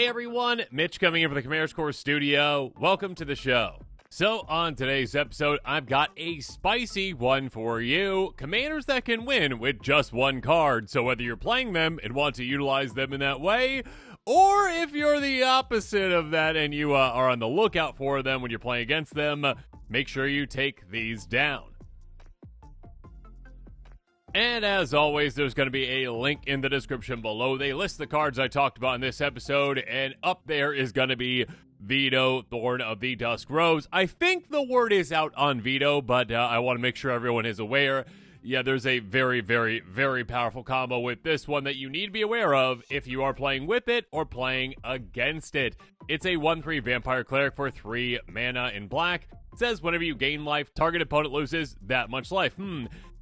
everyone, Mitch coming in from the Commander's Core studio. Welcome to the show. So on today's episode, I've got a spicy one for you. Commanders that can win with just one card. So whether you're playing them and want to utilize them in that way, or if you're the opposite of that and you are on the lookout for them when you're playing against them, make sure you take these down. And as always, there's going to be a link in the description below. They list the cards I talked about in this episode, and up there is going to be Veto, Thorn of the Dusk Rose. I think the word is out on Veto, but I want to make sure everyone is aware. Yeah, there's a very, very, very powerful combo with this one that you need to be aware of if you are playing with it or playing against it. It's a 1/3 Vampire Cleric for 3 mana in black. It says whenever you gain life, target opponent loses that much life.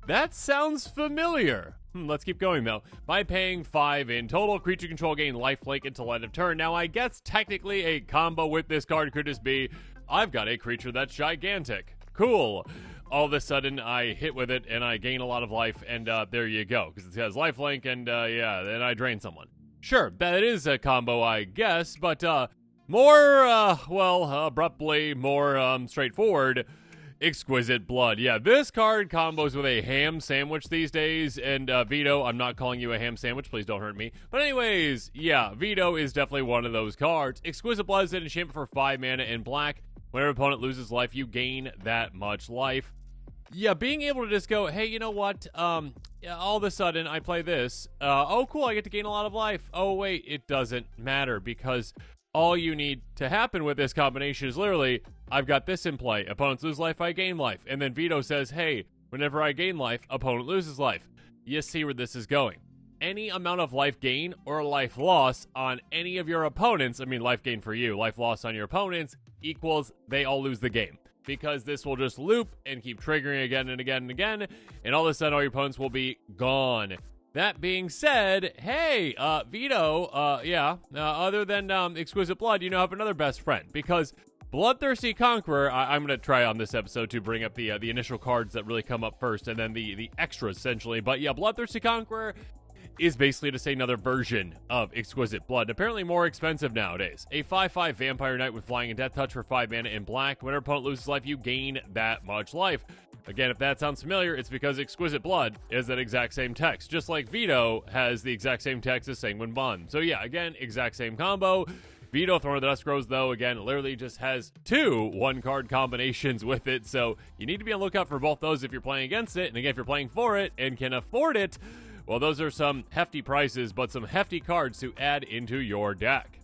That sounds familiar. Let's keep going, though. By paying 5 in total, creature control gain lifelink until end of turn. Now, I guess technically a combo with this card could just be, I've got a creature that's gigantic. Cool. All of a sudden, I hit with it, and I gain a lot of life, and there you go. Because it has lifelink, and yeah, then I drain someone. Sure, that is a combo, I guess, but more, abruptly, more straightforward. Exquisite Blood. Yeah, this card combos with a ham sandwich these days, and Veto, I'm not calling you a ham sandwich, please don't hurt me. But anyways, yeah, Veto is definitely one of those cards. Exquisite Blood is an enchantment for 5 mana in black. Whenever opponent loses life, you gain that much life. Yeah, being able to just go, hey, you know what, all of a sudden I play this. Oh, cool, I get to gain a lot of life. Oh, wait, it doesn't matter, because all you need to happen with this combination is literally, I've got this in play. Opponents lose life, I gain life. And then Veto says, hey, whenever I gain life, opponent loses life. You see where this is going. Any amount of life gain or life loss on any of your opponents, I mean life gain for you, life loss on your opponents, equals they all lose the game. Because this will just loop and keep triggering again and again and again, and all of a sudden all your opponents will be gone. That being said, hey, Veto, other than Exquisite Blood, you now have another best friend, because Bloodthirsty Conqueror, I'm going to try on this episode to bring up the initial cards that really come up first, and then the extras, essentially. But yeah, Bloodthirsty Conqueror is basically just another version of Exquisite Blood, apparently more expensive nowadays. A 5/5 Vampire Knight with Flying and Death Touch for 5 mana in black. Whenever opponent loses life, you gain that much life. Again, if that sounds familiar, it's because Exquisite Blood is that exact same text, just like Veto has the exact same text as Sanguine Bond. So yeah, again, exact same combo. Veto, Thorn of the Dusk Rose, though, again, literally just has 2 one-card combinations with it, so you need to be on the lookout for both those if you're playing against it, and again, if you're playing for it and can afford it, well, those are some hefty prices, but some hefty cards to add into your deck.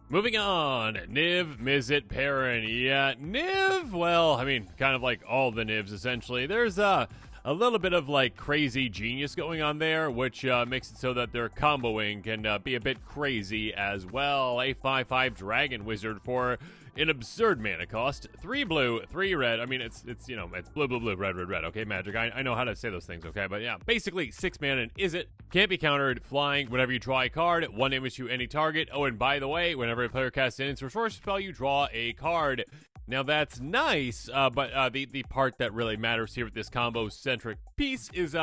Moving on, Nive, Mizzet, Perrin. Yeah, Nive, well, I mean, kind of like all the Nives, essentially. There's a little bit of, like, crazy genius going on there, which makes it so that their comboing can be a bit crazy as well. A 5/5 Dragon Wizard for an absurd mana cost. 3 blue, 3 red. I mean, it's you know, it's blue, blue, blue, red, red, red. Okay, Magic. I know how to say those things, okay? But yeah, basically 6 mana and is it? Can't be countered. Flying. Whenever you draw a card, 1 damage to any target. Oh, and by the way, whenever a player casts an instant sorcery spell, you draw a card. Now that's nice, but the part that really matters here with this combo-centric piece is,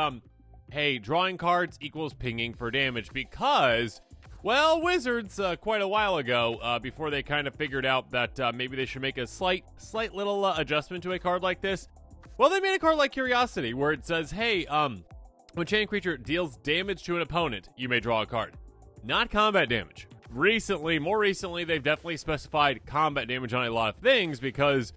hey, drawing cards equals pinging for damage, because, well, Wizards, quite a while ago, before they kind of figured out that maybe they should make a slight little adjustment to a card like this, well, they made a card like Curiosity, where it says, hey, when chain creature deals damage to an opponent, you may draw a card. Not combat damage. More recently, they've definitely specified combat damage on a lot of things because,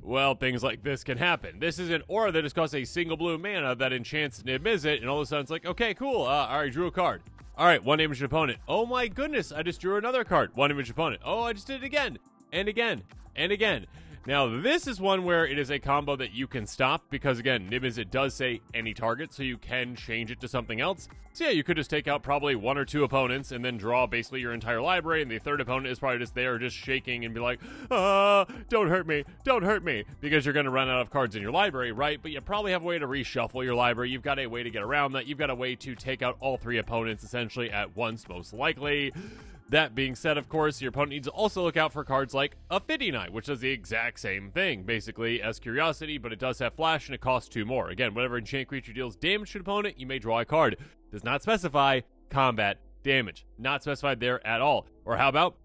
well, things like this can happen. This is an aura that just costs a single blue mana that enchants Niv Mizzet, and all of a sudden it's like, okay, cool, I already drew a card. All right, 1 damage to opponent. Oh my goodness, I just drew another card. 1 damage to opponent. Oh, I just did it again, and again, and again. Now, this is one where it is a combo that you can stop because, again, Niv Mizzet does say any target, so you can change it to something else. So yeah, you could just take out probably 1 or 2 opponents and then draw basically your entire library, and the third opponent is probably just there just shaking and be like, don't hurt me, because you're going to run out of cards in your library, right? But you probably have a way to reshuffle your library. You've got a way to get around that. You've got a way to take out all 3 opponents essentially at once, most likely. That being said, of course, your opponent needs to also look out for cards like Affinity Knight, which does the exact same thing, basically, as Curiosity, but it does have Flash, and it costs 2 more. Again, whenever enchant creature deals damage to an opponent, you may draw a card. Does not specify combat damage. Not specified there at all. Or how about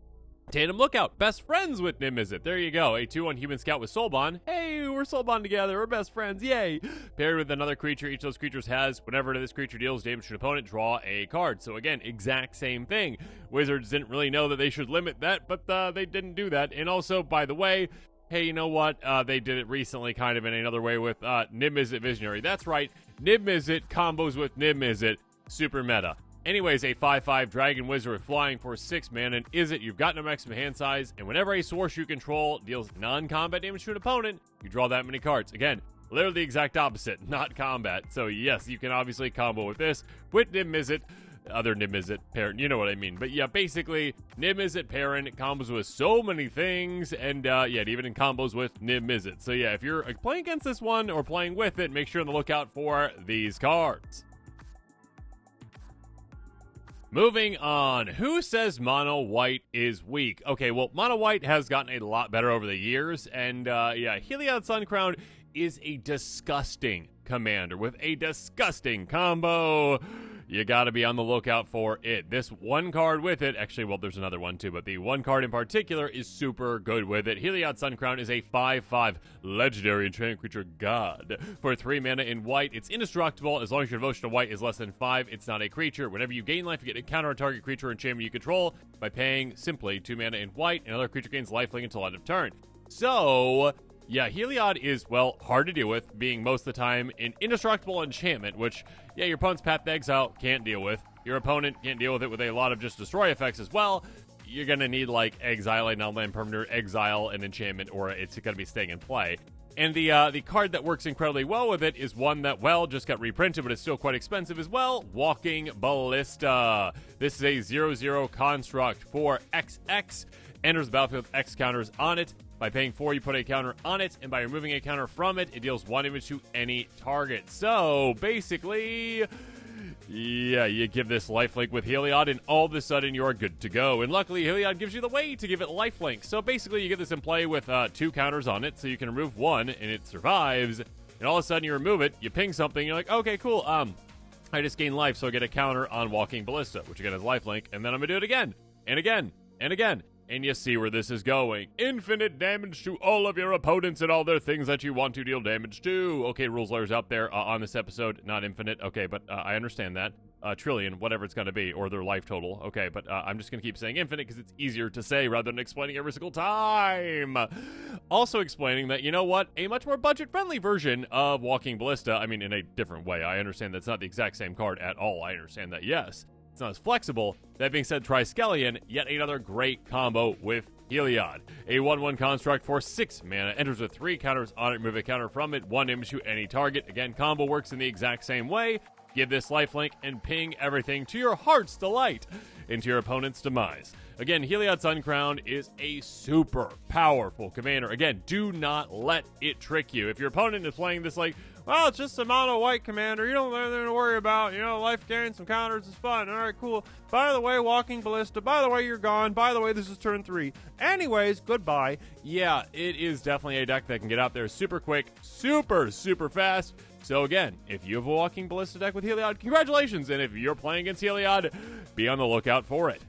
Tandem Lookout, best friends with Niv Mizzet. There you go. A 2/1 human scout with Soul Bond. Hey, we're Soul Bond together. We're best friends. Yay. Paired with another creature. Each of those creatures has, whenever this creature deals damage to an opponent, draw a card. So again, exact same thing. Wizards didn't really know that they should limit that, but they didn't do that. And also, by the way, hey, you know what? They did it recently kind of in another way with Niv Mizzet Visionary. That's right. Niv Mizzet combos with Niv Mizzet. Super meta. Anyways, a 5/5 Dragon Wizard with flying for 6 mana, and you've got no maximum hand size, and whenever a source you control deals non-combat damage to an opponent, you draw that many cards. Again, literally the exact opposite, not combat. So yes, you can obviously combo with this, with Niv Mizzet, other Niv Mizzet parent, you know what I mean. But yeah, basically, Niv Mizzet parent combos with so many things, and yeah, even in combos with Niv Mizzet. So yeah, if you're playing against this one or playing with it, make sure on the lookout for these cards. Moving on, who says mono white is weak? Okay, well, mono white has gotten a lot better over the years, and yeah, Heliod Suncrown is a disgusting commander with a disgusting combo. You gotta be on the lookout for it. This one card with it, actually, well, there's another one too, but the one card in particular is super good with it. Heliod Suncrown is a 5/5 legendary enchantment creature god. For 3 mana in white, it's indestructible. As long as your devotion to white is less than 5, it's not a creature. Whenever you gain life, you get to counter a target creature or enchantment you control by paying simply 2 mana in white. Another creature gains lifelink until end of turn. So yeah, Heliod is, well, hard to deal with, being most of the time an indestructible enchantment, which, yeah, your opponent's Path to Exile can't deal with. Your opponent can't deal with it with a lot of just destroy effects as well. You're going to need, like, Exile, a non-land permanent, Exile, an enchantment, or it's going to be staying in play. And the card that works incredibly well with it is one that, well, just got reprinted, but it's still quite expensive as well. Walking Ballista. This is a 0/0 construct for XX. Enters the battlefield with X counters on it. By paying 4, you put a counter on it, and by removing a counter from it, it deals 1 damage to any target. So, basically, yeah, you give this lifelink with Heliod, and all of a sudden, you're good to go. And luckily, Heliod gives you the way to give it lifelink. So, basically, you get this in play with 2 counters on it, so you can remove 1, and it survives. And all of a sudden, you remove it, you ping something, you're like, okay, cool, I just gained life, so I get a counter on Walking Ballista, which again is lifelink, and then I'm gonna do it again, and again, and again. And you see where this is going. Infinite damage to all of your opponents and all their things that you want to deal damage to. Okay, rules lawyers out there on this episode, not infinite. Okay, but I understand that. Trillion, whatever it's going to be, or their life total. Okay, but I'm just going to keep saying infinite because it's easier to say rather than explaining every single time. Also explaining that, you know what, a much more budget-friendly version of Walking Ballista, I mean, in a different way. I understand that's not the exact same card at all. I understand that, yes. It's not as flexible. That being said, Triskelion, yet another great combo with Heliod. A 1/1 construct for 6 mana. Enters with 3 counters on it. Remove a counter from it. 1 damage to any target. Again, combo works in the exact same way. Give this lifelink and ping everything to your heart's delight into your opponent's demise. Again, Heliod Suncrown is a super powerful commander. Again, do not let it trick you. If your opponent is playing this like, well, it's just a mono white commander, you don't have anything to worry about, life gain, some counters is fun, alright, cool. By the way, Walking Ballista, by the way, you're gone, by the way, this is turn 3. Anyways, goodbye. Yeah, it is definitely a deck that can get out there super quick, super fast. So again, if you have a Walking Ballista deck with Heliod, congratulations, and if you're playing against Heliod, be on the lookout for it.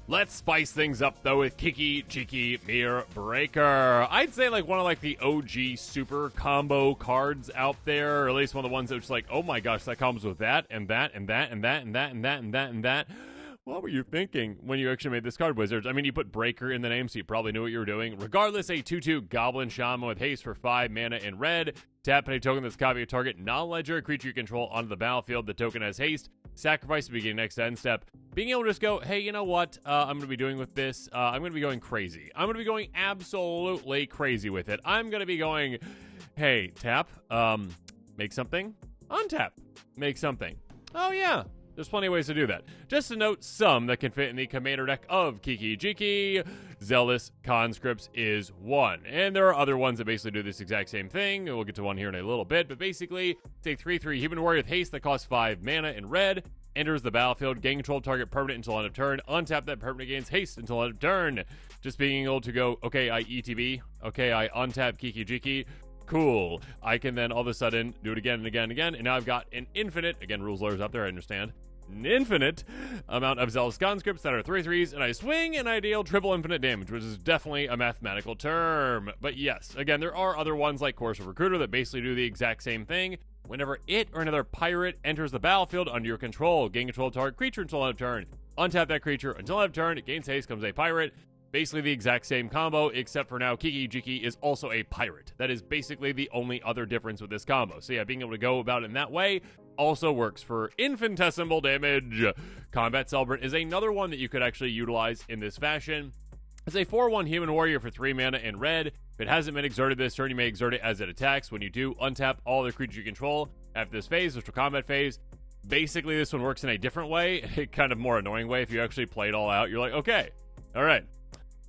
Let's spice things up, though, with Kiki Cheeky Mirror Breaker. I'd say, like, one of, like, the OG super combo cards out there, or at least one of the ones that was like, oh my gosh, that combos with that, and that, and that, and that, and that, and that, and that, and that. What were you thinking when you actually made this card, Wizards? I mean, you put Breaker in the name, so you probably knew what you were doing. Regardless, a 2/2 Goblin Shaman with haste for 5 mana in red. Tap a token that's copy a target non-legendary creature you control onto the battlefield. The token has haste. Sacrifice to begin next end step. Being able to just go, hey, you know what I'm going to be doing with this? I'm going to be going crazy. I'm going to be going absolutely crazy with it. I'm going to be going, hey, tap, make something, untap, make something. Oh, yeah. There's plenty of ways to do that. Just to note some that can fit in the commander deck of Kiki Cheeky, Zealous Conscripts is one. And there are other ones that basically do this exact same thing. We'll get to one here in a little bit. But basically, it's a 3/3 human warrior with haste that costs 5 mana in red. Enters the battlefield, gain control of target permanent until end of turn. Untap that permanent, gains haste until end of turn. Just being able to go, okay, I ETB. Okay, I untap Kiki Cheeky. cool. I can then all of a sudden do it again and again and again, and now I've got an infinite, again, rules lawyers out there, I understand, an infinite amount of zealous conscripts that are 3/3s, and I swing and I deal triple infinite damage, which is definitely a mathematical term. But yes, again, there are other ones like Course of Recruiter that basically do the exact same thing. Whenever it or another pirate enters the battlefield under your control, gain control of target creature until end of turn. Untap that creature until end of turn. It gains haste, comes a pirate. Basically the exact same combo, except for now Kiki Cheeky is also a pirate. That is basically the only other difference with this combo. So yeah, being able to go about it in that way also works for infinitesimal damage. Combat Celebrant is another one that you could actually utilize in this fashion. It's a 4/1 human warrior for 3 mana in red. If it hasn't been exerted this turn, you may exert it as it attacks. When you do, untap all the creatures you control after this phase, which is combat phase. Basically, this one works in a different way, a kind of more annoying way. If you actually play it all out, you're like, okay, all right.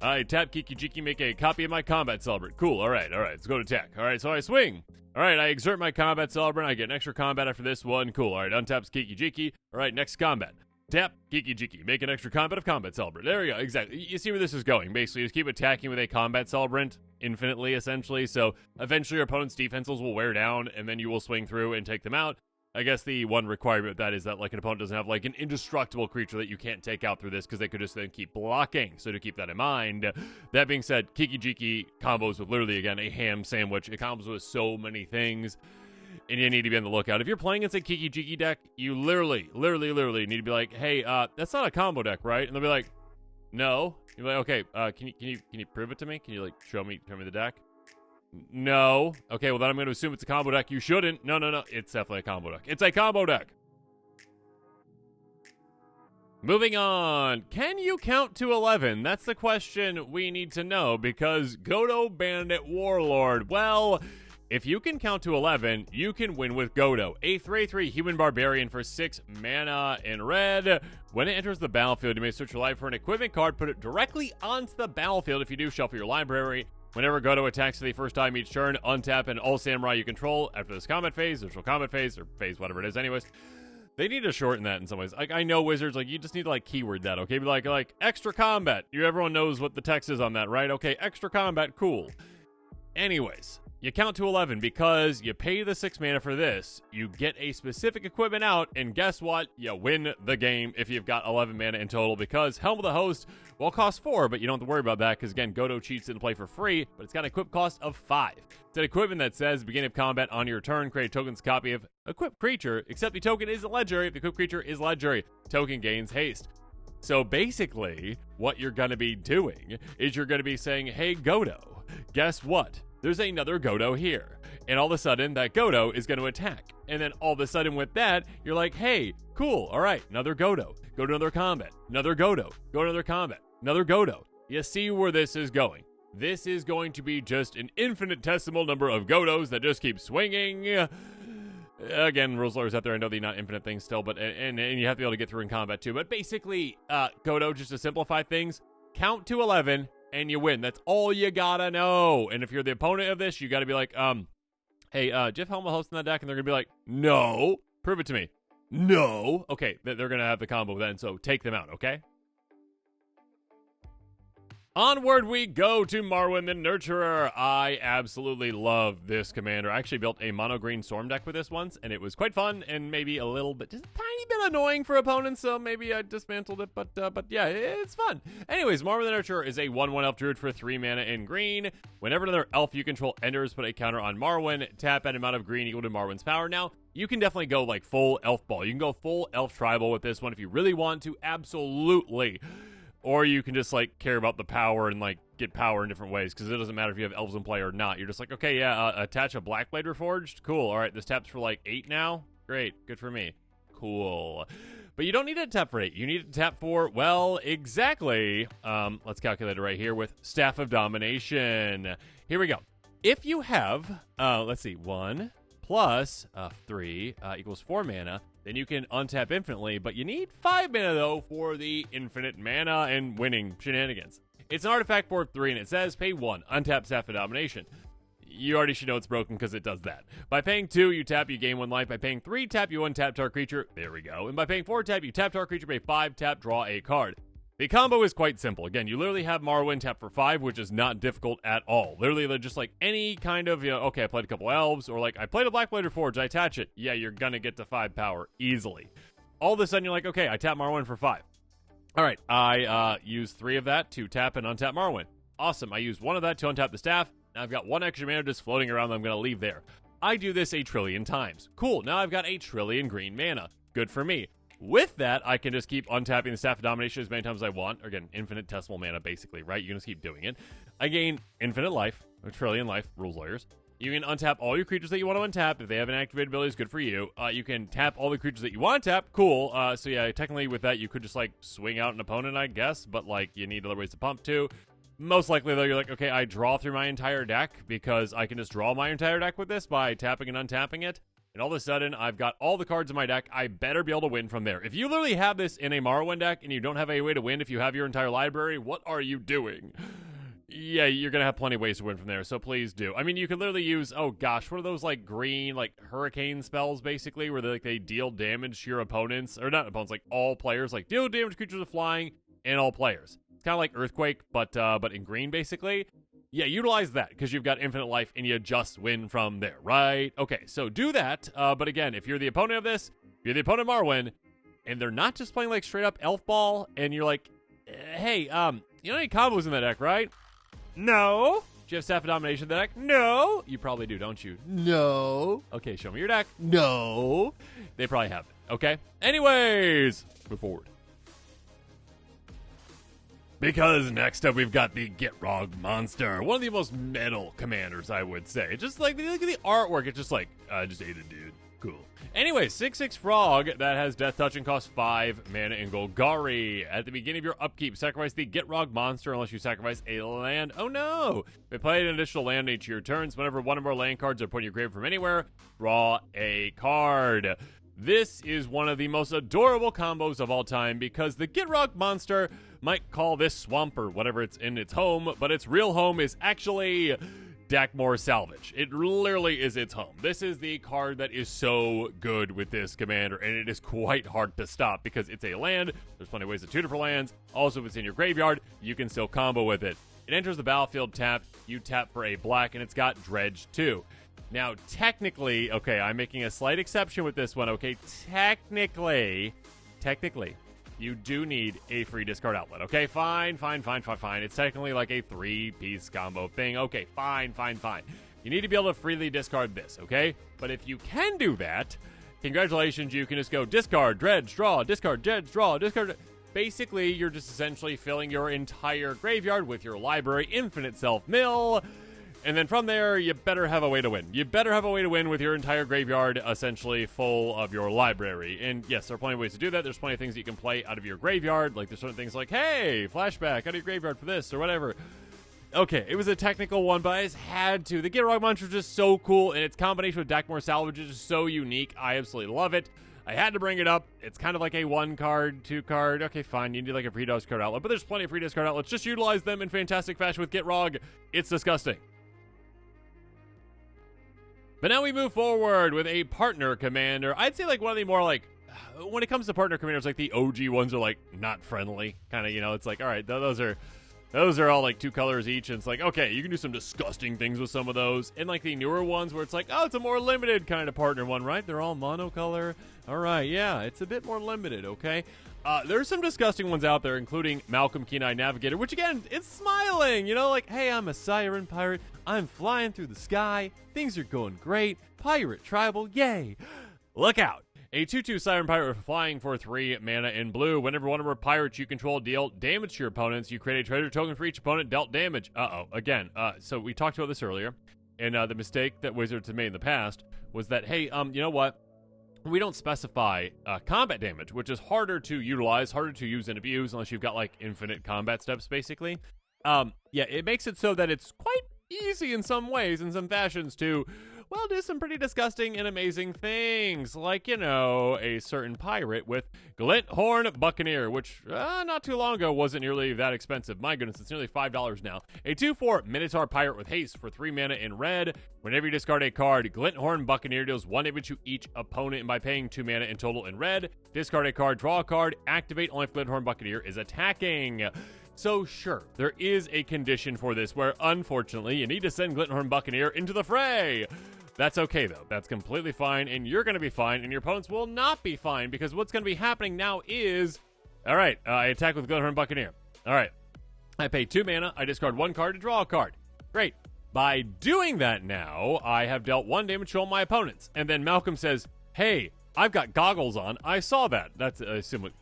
I tap Kiki Cheeky, make a copy of my Combat Celebrant. Cool, all right, let's go to attack. All right, so I swing. All right, I exert my Combat Celebrant. I get an extra combat after this one. Cool, all right, untaps Kiki Cheeky. All right, next combat. Tap Kiki Cheeky, make an extra combat of Combat Celebrant. There we go, exactly. You see where this is going. Basically, just keep attacking with a Combat Celebrant infinitely, essentially. So eventually your opponent's defenses will wear down, and then you will swing through and take them out. I guess the one requirement of that is that like an opponent doesn't have like an indestructible creature that you can't take out through this because they could just then keep blocking. So to keep that in mind, that being said, Kiki Cheeky combos with literally, again, a ham sandwich. It combos with so many things, and you need to be on the lookout. If you're playing against a Kiki Cheeky deck, you literally need to be like, hey, that's not a combo deck, right? And they'll be like, no. You're like, okay, can you prove it to me? Can you like show me the deck? No. Okay, well then I'm going to assume it's a combo deck. You shouldn't. No. It's definitely a combo deck. It's a combo deck. Moving on. Can you count to 11? That's the question we need to know because Godo Bandit Warlord. Well, if you can count to 11, you can win with Godo. A 3/3 human barbarian for 6 mana in red. When it enters the battlefield, you may search your library for an equipment card, put it directly onto the battlefield. If you do, shuffle your library. Whenever Godo attacks for the first time each turn, untap an all samurai you control after this combat phase, initial combat phase, or phase, whatever it is. Anyways, they need to shorten that in some ways. Like, I know Wizards, like, you just need to, like, keyword that, okay? Be like, extra combat. Everyone knows what the text is on that, right? Okay, extra combat, cool. Anyways, you count to 11 because you pay the 6 mana for this, you get a specific equipment out, and guess what? You win the game if you've got 11 mana in total because Helm of the Host will cost 4, but you don't have to worry about that because, again, Godo cheats it and play for free, but it's got an equip cost of 5. It's an equipment that says, beginning of combat on your turn, create a token's copy of equipped creature, except the token isn't legendary. If the equipped creature is legendary, token gains haste. So basically, what you're going to be doing is you're going to be saying, hey, Godo, guess what? There's another Godo here. And all of a sudden, that Godo is going to attack. And then all of a sudden with that, you're like, hey, cool, all right, another Godo. Go to another combat. Another Godo. Go to another combat. Another Godo. You see where this is going. This is going to be just an infinitesimal number of Godos that just keep swinging. Again, rules lawyers out there, I know they're not infinite things still, but and you have to be able to get through in combat too. But basically, Godo, just to simplify things, count to 11 and you win. That's all you gotta know. And if you're the opponent of this, you gotta be like, hey, Jeff Helm will host in that deck, and they're gonna be like, no, prove it to me. No. Okay, they're gonna have the combo then, so take them out, okay? Onward we go to Marwin the Nurturer. I absolutely love this commander. I actually built a mono green storm deck with this once, and it was quite fun and maybe a little bit, just a tiny bit annoying for opponents, so maybe I dismantled it, but yeah, it's fun. Anyways, Marwin the Nurturer is a 1/1 elf druid for 3 mana in green. Whenever another elf you control enters, put a counter on Marwin, tap an amount of green equal to Marwin's power. Now, you can definitely go like full elf ball. You can go full elf tribal with this one if you really want to, absolutely. Or you can just, like, care about the power and, like, get power in different ways, because it doesn't matter if you have elves in play or not. You're just like, okay, yeah, attach a Blackblade Reforged? Cool. All right, this taps for, like, 8 now? Great. Good for me. Cool. But you don't need to tap for 8. You need to tap for, well, exactly. Let's calculate it right here with Staff of Domination. Here we go. If you have, let's see, 1 plus 3 equals 4 mana, then you can untap infinitely, but you need 5 mana, though, for the infinite mana and winning shenanigans. It's an artifact for 3, and it says pay 1, untap Staff of Domination. You already should know it's broken because it does that. By paying 2, you tap, you gain 1 life. By paying 3, tap, you untap target creature. There we go. And by paying 4, tap, you tap target creature, pay 5, tap, draw a card. The combo is quite simple. Again, you literally have Marwin tap for 5, which is not difficult at all. Literally, they're just like any kind of, okay, I played a couple elves, or like, I played a Blackblader Forge, I attach it. Yeah, you're gonna get to 5 power easily. All of a sudden, you're like, okay, I tap Marwin for 5. All right, I use 3 of that to tap and untap Marwin. Awesome, I use 1 of that to untap the staff. Now I've got 1 extra mana just floating around that I'm gonna leave there. I do this a trillion times. Cool, now I've got a trillion green mana. Good for me. With that, I can just keep untapping the Staff of Domination as many times as I want. Or again, infinitesimal mana, basically, right? You can just keep doing it. I gain infinite life, a trillion life, rules lawyers. You can untap all your creatures that you want to untap. If they have an activated ability, it's good for you. You can tap all the creatures that you want to tap. Cool. So yeah, technically with that, you could just like swing out an opponent, I guess. But like, you need other ways to pump too. Most likely, though, you're like, okay, I draw through my entire deck because I can just draw my entire deck with this by tapping and untapping it. And all of a sudden, I've got all the cards in my deck. I better be able to win from there. If you literally have this in a Marwin deck and you don't have a way to win if you have your entire library, what are you doing? Yeah, you're going to have plenty of ways to win from there, so please do. I mean, you could literally use, oh gosh, what are those like green, like hurricane spells, basically, where they deal damage to your opponents, or not opponents, like all players, like deal damage to creatures with flying and all players. It's kind of like Earthquake, but in green, basically. Yeah, utilize that, because you've got infinite life, and you just win from there, right? Okay, so do that, but again, if you're the opponent of this, if you're the opponent of Marwin, and they're not just playing, like, straight-up Elf Ball, and you're like, hey, you know any combos in that deck, right? No. Do you have Staff of Domination in the deck? No. You probably do, don't you? No. Okay, show me your deck. No. They probably have it, okay? Anyways, move forward. Because next up, we've got the Gitro Monster. One of the most metal commanders, I would say. Just like, look at the artwork. It's just like, I just ate a dude. Cool. Anyway, 6/6 frog that has Death Touch and costs 5 mana in Golgari. At the beginning of your upkeep, sacrifice the Gitro Monster unless you sacrifice a land. Oh no! They play an additional land each of your turns. Whenever one of our land cards are put in your grave from anywhere, draw a card. This is one of the most adorable combos of all time because the Gitro Monster might call this swamp or whatever it's in its home, but its real home is actually Dakmor Salvage. It literally is its home. This is the card that is so good with this commander, and it is quite hard to stop because it's a land. There's plenty of ways to tutor for lands. Also, if it's in your graveyard, you can still combo with it. It enters the battlefield tapped. You tap for a black, and it's got Dredge too. Now, technically, okay, I'm making a slight exception with this one, okay? Technically, you do need a free discard outlet, okay? Fine. It's technically like a 3-piece combo thing. Okay, fine. You need to be able to freely discard this, okay? But if you can do that, congratulations, you can just go discard, dredge, draw, discard, dredge, draw, discard. Basically, you're just essentially filling your entire graveyard with your library, infinite self-mill. And then from there, you better have a way to win. You better have a way to win with your entire graveyard essentially full of your library. And yes, there are plenty of ways to do that. There's plenty of things that you can play out of your graveyard. Like there's certain things like, hey, flashback out of your graveyard for this or whatever. Okay, it was a technical one, but I just had to. The Gitro Monster is just so cool, and its combination with Dakmor Salvage is just so unique. I absolutely love it. I had to bring it up. It's kind of like a 1-card, 2-card. Okay, fine. You need like a free discard outlet, but there's plenty of free discard outlets. Just utilize them in fantastic fashion with Gitrog. It's disgusting. But now we move forward with a partner commander. I'd say like one of the more like, when it comes to partner commanders, like the OG ones are like not friendly. Kind of, it's like, all right, those are all like 2 colors each. And it's like, okay, you can do some disgusting things with some of those. And like the newer ones where it's like, oh, it's a more limited kind of partner one, right? They're all monocolor. All right, yeah, it's a bit more limited, okay? There's some disgusting ones out there, including Malcolm Kenai Navigator, which again, it's smiling, like, hey, I'm a siren pirate. I'm flying through the sky. Things are going great. Pirate tribal, yay. Look out. A 2/2 siren pirate flying for 3 mana in blue. Whenever one of our pirates you control deal damage to your opponents, you create a treasure token for each opponent dealt damage. Again, so we talked about this earlier, and the mistake that Wizards have made in the past was that, hey, you know what? We don't specify combat damage, which is harder to utilize, harder to use and abuse unless you've got like infinite combat steps, basically. Yeah, it makes it so that it's quite easy in some ways, in some fashions, to, well, do some pretty disgusting and amazing things, like, you know, a certain pirate with Glinthorn Buccaneer, which not too long ago wasn't nearly that expensive. My goodness, it's nearly $5 now. A 2/4 Minotaur Pirate with haste for 3 mana in red. Whenever you discard a card, Glinthorn Buccaneer deals 1 damage to each opponent, and by paying 2 mana in total in red, discard a card, draw a card, activate only if Glinthorn Buccaneer is attacking. So sure, there is a condition for this where, unfortunately, you need to send Glinthorn Buccaneer into the fray. That's okay, though. That's completely fine, and you're going to be fine, and your opponents will not be fine, because what's going to be happening now is, all right, I attack with Glinthorn Buccaneer. All right, I pay 2 mana, I discard 1 card to draw a card. Great. By doing that now, I have dealt 1 damage to all my opponents. And then Malcolm says, hey, I've got goggles on. I saw that. That's, I assume what,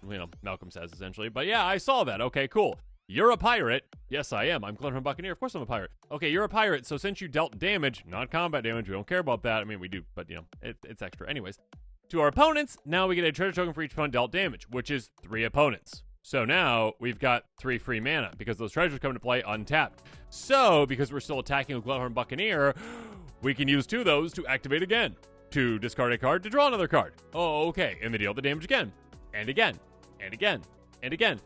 Malcolm says, essentially. But yeah, I saw that. Okay, cool. You're a pirate. Yes, I am. I'm Glinthorn Buccaneer. Of course I'm a pirate. Okay, you're a pirate, so since you dealt damage, not combat damage, we don't care about that. I mean, we do, but, it's extra. Anyways, to our opponents, now we get a treasure token for each opponent dealt damage, which is 3 opponents. So now we've got 3 free mana because those treasures come into play untapped. So, because we're still attacking with Glinthorn Buccaneer, we can use 2 of those to activate again, to discard a card, to draw another card. Oh, okay, and then deal the damage again, and again, and again, and again.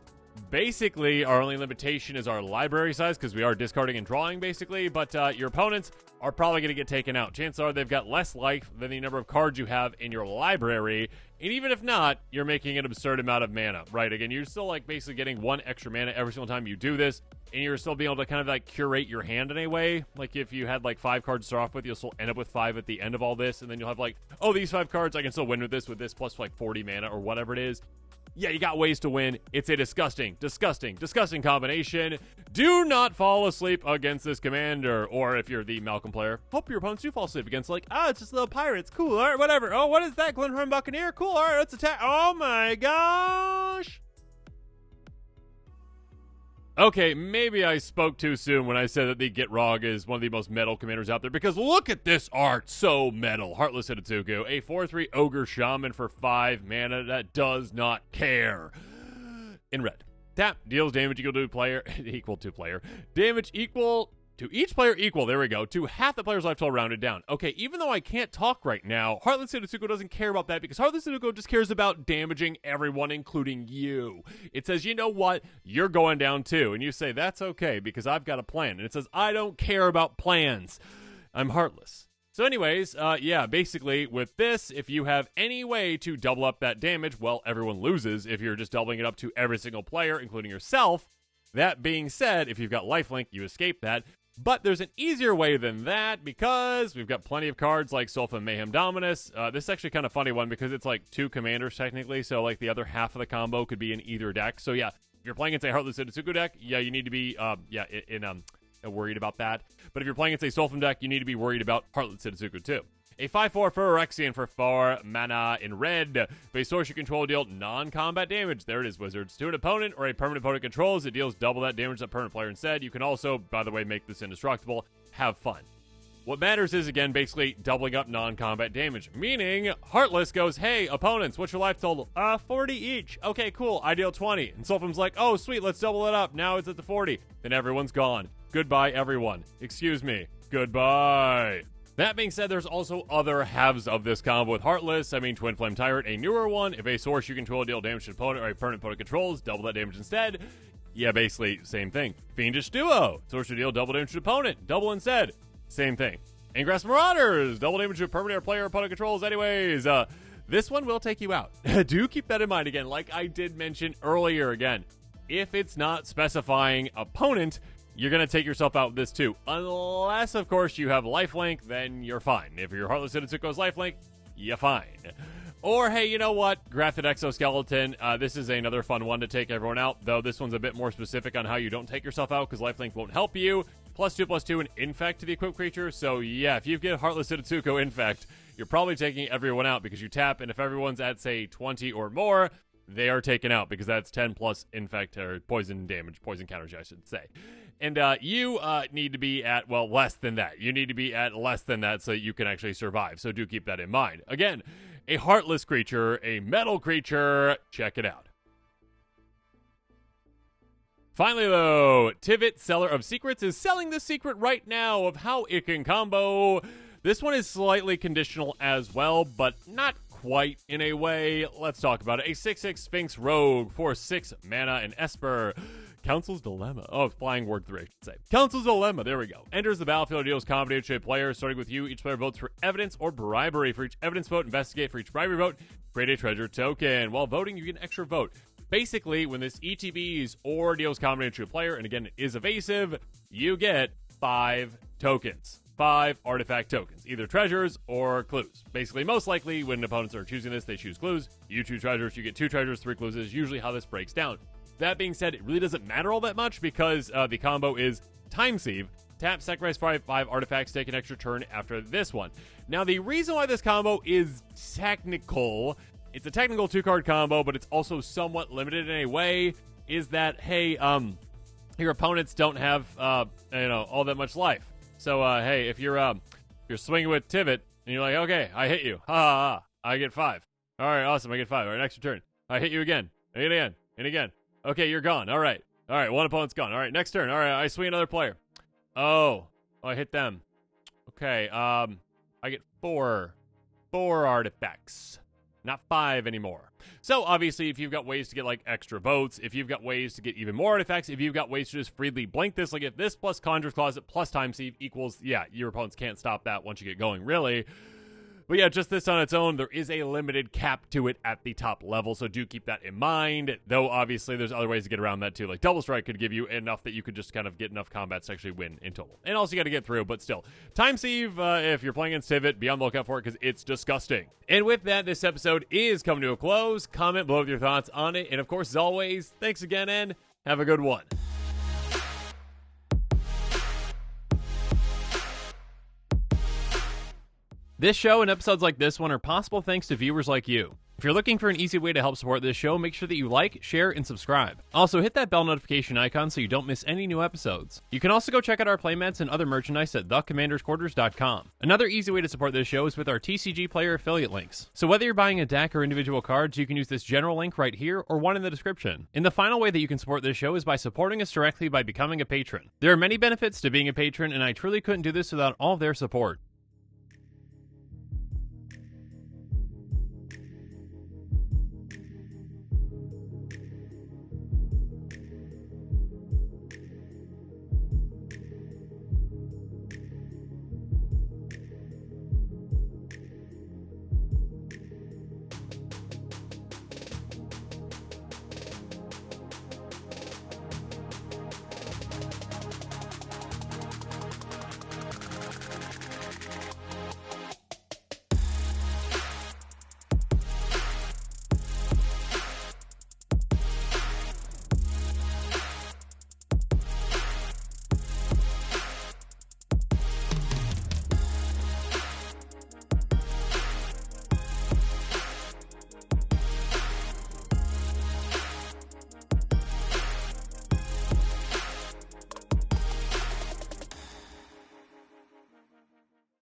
Basically, our only limitation is our library size, because we are discarding and drawing, basically, but your opponents are probably going to get taken out. Chances are they've got less life than the number of cards you have in your library, and even if not, you're making an absurd amount of mana, right? Again, you're still, like, basically getting 1 extra mana every single time you do this, and you're still being able to kind of, like, curate your hand in a way. Like, if you had, like, 5 cards to start off with, you'll still end up with 5 at the end of all this, and then you'll have, like, oh, these 5 cards, I can still win with this plus, like, 40 mana or whatever it is. Yeah, you got ways to win. It's a disgusting, disgusting, disgusting combination. Do not fall asleep against this commander. Or if you're the Malcolm player, hope your opponents do fall asleep against, like, it's just little pirates. Cool, all right, whatever. Oh, what is that? Glinthorn Buccaneer? Cool, all right, let's attack. Oh my gosh. Okay, maybe I spoke too soon when I said that the Gitrog is one of the most metal commanders out there, because look at this art, so metal. Heartless Hitotsuku, a 4/3 Ogre Shaman for 5 mana that does not care. In red. Tap, deals damage equal to player, damage equal to each player equal, there we go, to half the player's life total rounded down. Okay, even though I can't talk right now, Heartless Hitotsuku doesn't care about that, because Heartless Hitotsuku just cares about damaging everyone, including you. It says, you know what, you're going down too, and you say, that's okay, because I've got a plan. And it says, I don't care about plans. I'm Heartless. So anyways, yeah, basically, with this, if you have any way to double up that damage, well, everyone loses if you're just doubling it up to every single player, including yourself. That being said, if you've got lifelink, you escape that. But there's an easier way than that, because we've got plenty of cards like Sulfur Mayhem Dominus. This is actually kind of a funny one, because it's like 2 commanders technically, so like the other half of the combo could be in either deck. So yeah, if you're playing against a Heartless Hitotsuku deck, yeah, you need to be worried about that. But if you're playing against a Sulfur deck, you need to be worried about Heartless Hitotsuku too. A 5/4 Phyrexian for 4 mana in red. If a source you control deal non-combat damage, there it is, wizards, to an opponent or a permanent opponent controls, it deals double that damage to that permanent player instead. You can also, by the way, make this indestructible. Have fun. What matters is, again, basically doubling up non-combat damage. Meaning, Heartless goes, hey, opponents, what's your life total? 40 each. Okay, cool, I deal 20. And Sulfum's like, oh, sweet, let's double it up. Now it's at the 40. Then everyone's gone. Goodbye, everyone. Excuse me. Goodbye. That being said, there's also other halves of this combo with Heartless. I mean, Twin Flame Tyrant, a newer one. If a source you control deal damage to an opponent or a permanent opponent controls, double that damage instead. Yeah, basically, same thing. Fiendish Duo. Source you deal double damage to an opponent. Double instead. Same thing. Ingress Marauders. Double damage to a permanent or player opponent controls anyways. This one will take you out. Do keep that in mind again, like I did mention earlier again. If it's not specifying opponent, you're going to take yourself out with this too. Unless, of course, you have lifelink, then you're fine. If your Heartless Hitotsuku's lifelink, you're fine. Or, hey, you know what? Grafted Exoskeleton. This is another fun one to take everyone out, though this one's a bit more specific on how you don't take yourself out, because lifelink won't help you. +2/+2 and infect to the equipped creature. So, yeah, if you get Heartless Hitotsuku infect, you're probably taking everyone out because you tap, and if everyone's at, say, 20 or more, they are taken out because that's 10 plus infect or poison damage, poison counters, I should say. And you need to be at, well, less than that. You need to be at less than that so you can actually survive. So do keep that in mind. Again, a heartless creature, a metal creature. Check it out. Finally, though, Tivit, Seller of Secrets, is selling the secret right now of how it can combo This one is slightly conditional as well, but not quite in a way. Let's talk about it. A 6/6 Sphinx Rogue for 6 mana and Esper. Council's Dilemma. Oh, Flying Word 3, I should say. Council's Dilemma, there we go. Enters the battlefield, deals combat to a player, starting with you. Each player votes for evidence or bribery. For each evidence vote, investigate. For each bribery vote, create a treasure token. While voting, you get an extra vote. Basically, when this ETBs or deals combat to a player, and again, it is evasive, you get 5 tokens. 5 artifact tokens, either treasures or clues. Basically, most likely, when opponents are choosing this, they choose clues. You choose treasures, you get 2 treasures, 3 clues is usually how this breaks down. That being said, it really doesn't matter all that much because the combo is Time Sieve. Tap, sacrifice 5 artifacts, take an extra turn after this one. Now, the reason why this combo is technical, it's a technical 2-card combo, but it's also somewhat limited in a way, is that, hey, your opponents don't have, all that much life. So, hey, if you're swinging with Tivit, and you're like, okay, I hit you. Ha, ha, ha. I get 5. All right, awesome, I get 5. All right, next turn. I hit you again. I hit again. And again. Okay, you're gone. All right. All right, one opponent's gone. All right, next turn. All right, I swing another player. Oh, I hit them. Okay, I get 4 artifacts. Not 5 anymore. So, obviously, if you've got ways to get, like, extra votes, if you've got ways to get even more artifacts, if you've got ways to just freely blink this, like, if this plus Conjurer's Closet plus Time Sieve equals, yeah, your opponents can't stop that once you get going, really. But yeah, just this on its own, there is a limited cap to it at the top level, so do keep that in mind. Though, obviously, there's other ways to get around that, too. Like, Double Strike could give you enough that you could just kind of get enough combats to actually win in total. And also, you got to get through, but still. Time Sieve, if you're playing against Tivit, be on the lookout for it, because it's disgusting. And with that, this episode is coming to a close. Comment below with your thoughts on it. And, of course, as always, thanks again, and have a good one. This show and episodes like this one are possible thanks to viewers like you. If you're looking for an easy way to help support this show, make sure that you like, share, and subscribe. Also, hit that bell notification icon so you don't miss any new episodes. You can also go check out our playmats and other merchandise at thecommandersquarters.com. Another easy way to support this show is with our TCG player affiliate links. So whether you're buying a deck or individual cards, you can use this general link right here or one in the description. And the final way that you can support this show is by supporting us directly by becoming a patron. There are many benefits to being a patron, and I truly couldn't do this without all of their support.